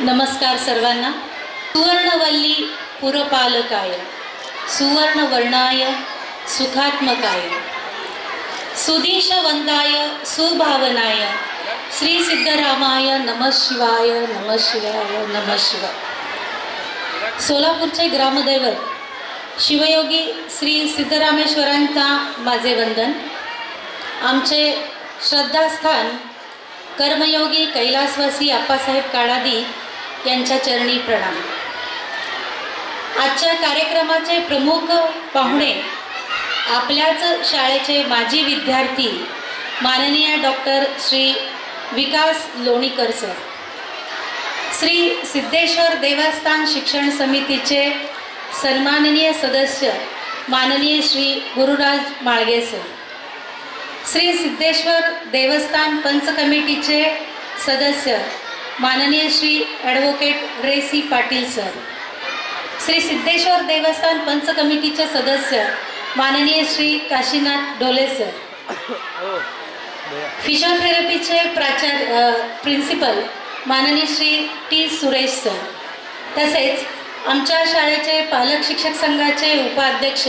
नमस्कार सर्वांना। सुवर्णवल्ली पुरपालकाय सुवर्णवर्णाय सुखात्मकाय सुदीशवंदाय सुभावनाय श्री सिद्धरामाय नमः शिवाय नमः शिवाय नमः शिवाय। सोलापूरचे ग्रामदैवत शिवयोगी श्री सिद्धरामेश्वरांचा माझे वंदन। आमचे श्रद्धास्थान कर्मयोगी कैलासवासी आप्पासाहेब काळादी यांच्या चरणी प्रणाम। आजच्या कार्यक्रमाचे प्रमुख पाहुणे आपल्याच शाळेचे माजी विद्यार्थी माननीय डॉक्टर श्री विकास लोणीकर सर, श्री सिद्धेश्वर देवस्थान शिक्षण समितीचे सन्माननीय सदस्य माननीय श्री गुरुराज माळगे सर, श्री सिद्धेश्वर देवस्थान पंच कमिटीचे सदस्य माननीय श्री ॲडव्होकेट रेसी पाटील सर, श्री सिद्धेश्वर देवस्थान पंच कमिटीचे सदस्य माननीय श्री काशीनाथ डोले सर, फिजिओथेरपीचे प्रिन्सिपल माननीय श्री टी सुरेश सर, तसेच आमच्या शाळेचे पालक शिक्षक संघाचे उपाध्यक्ष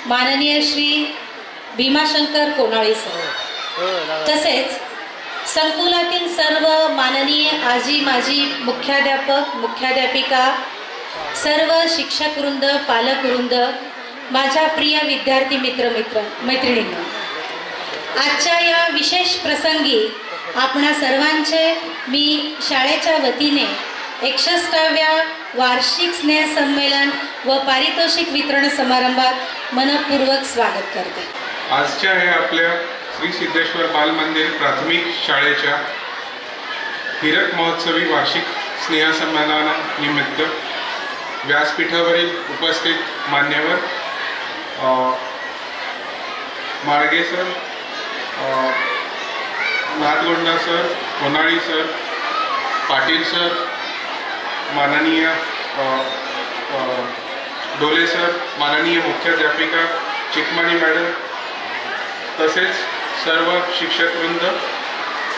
माननीय श्री भीमाशंकर कोनाळी सर, तसेच संकुलातील सर्व माननीय आजी माजी मुख्याध्यापक मुख्याध्यापिका, सर्व शिक्षकवृंद पालकवृंद, माझ्या प्रिय विद्यार्थी मैत्रिणींनो, आजच्या या विशेष प्रसंगी आपणा सर्वांचे मी शाळेच्या वतीने 61व्या वार्षिक स्नेह संमेलन व पारितोषिक वितरण समारंभात मनपूर्वक स्वागत करते। आजच्या हे आपल्या श्री सिद्धेश्वर बाल मंदिर प्राथमिक शाळेच्या हिरक महोत्सवी वार्षिक स्नेह संमेलनानिमित्त व्यासपीठावरील उपस्थित मान्यवर Malge sir, Nathgonda sir, Konali sir, Patil sir, माननीय डोले सर, माननीय मुख्याध्यापिका चिकमणी मॅडम, तसेच सर्व शिक्षकवृंद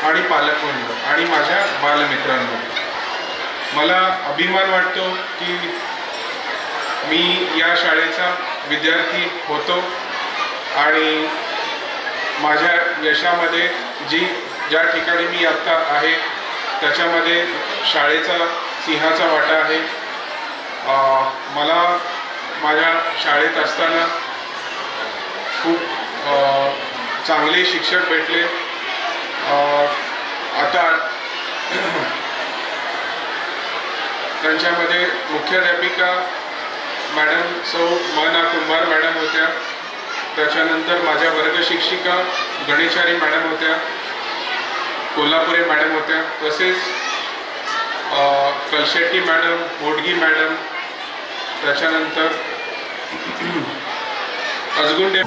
आणि पालकवृंद आणि माझ्या बालमित्रांनो, मला अभिमान वाटतो की मी या शाळेचा विद्यार्थी होतो आणि माझ्या यशामध्ये ज्या ठिकाणी मी आत्ता आहे त्याच्यामध्ये शाळेचा सिंहाचा वाटा आहे। मला माझ्या शाळेत असताना खूप चांगले शिक्षक भेटले। आता त्यांच्यामध्ये मुख्याध्यापिका मॅडम सौ मना कुंभार मॅडम होत्या, त्याच्यानंतर माझ्या वर्ग शिक्षिका गणेशारी मॅडम होत्या, कोल्हापुरे मॅडम होत्या, तसेच कलशेट्टी मॅडम, मोडगी मॅडम, त्याच्यानंतर अजगुंडे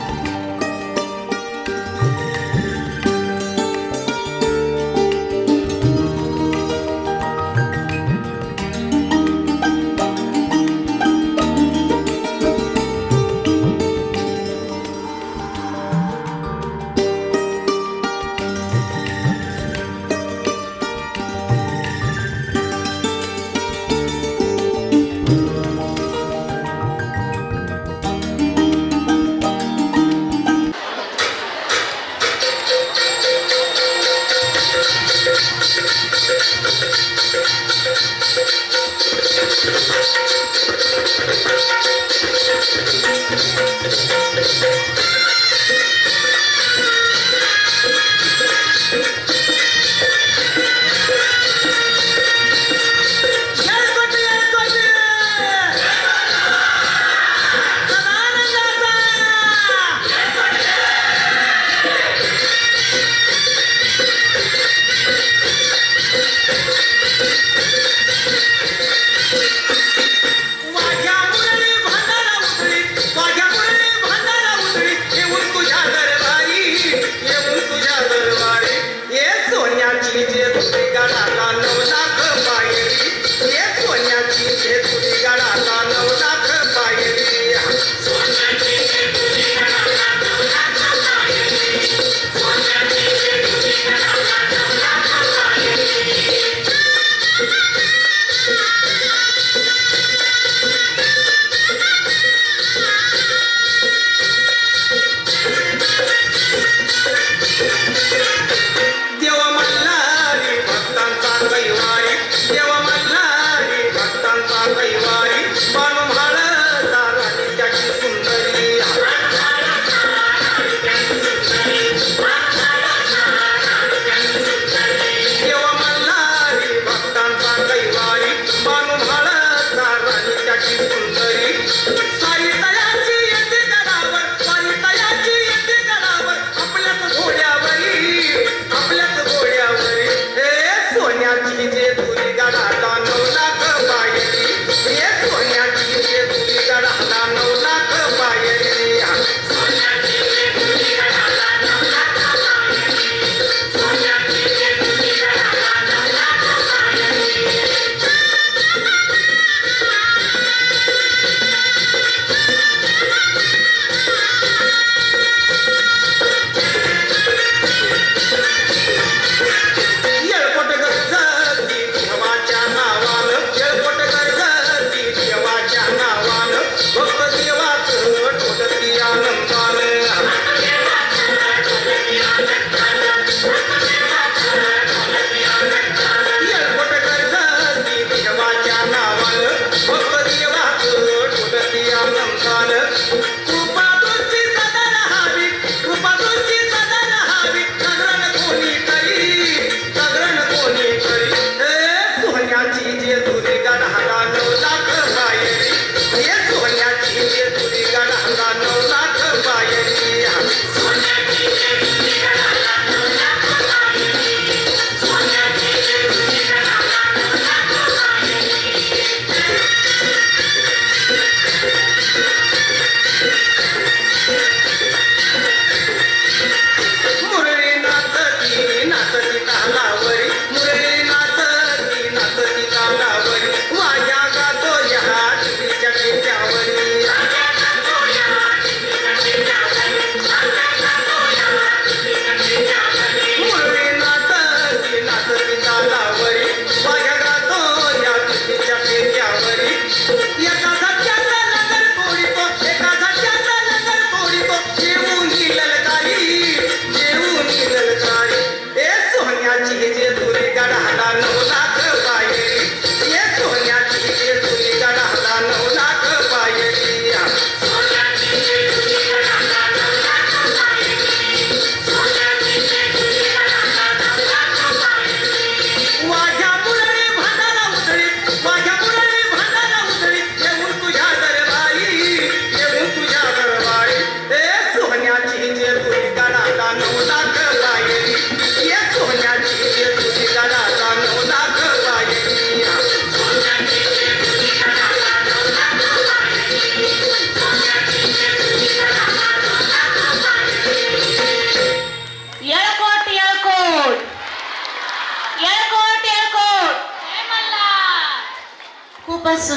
जे तुरी गडाला नवला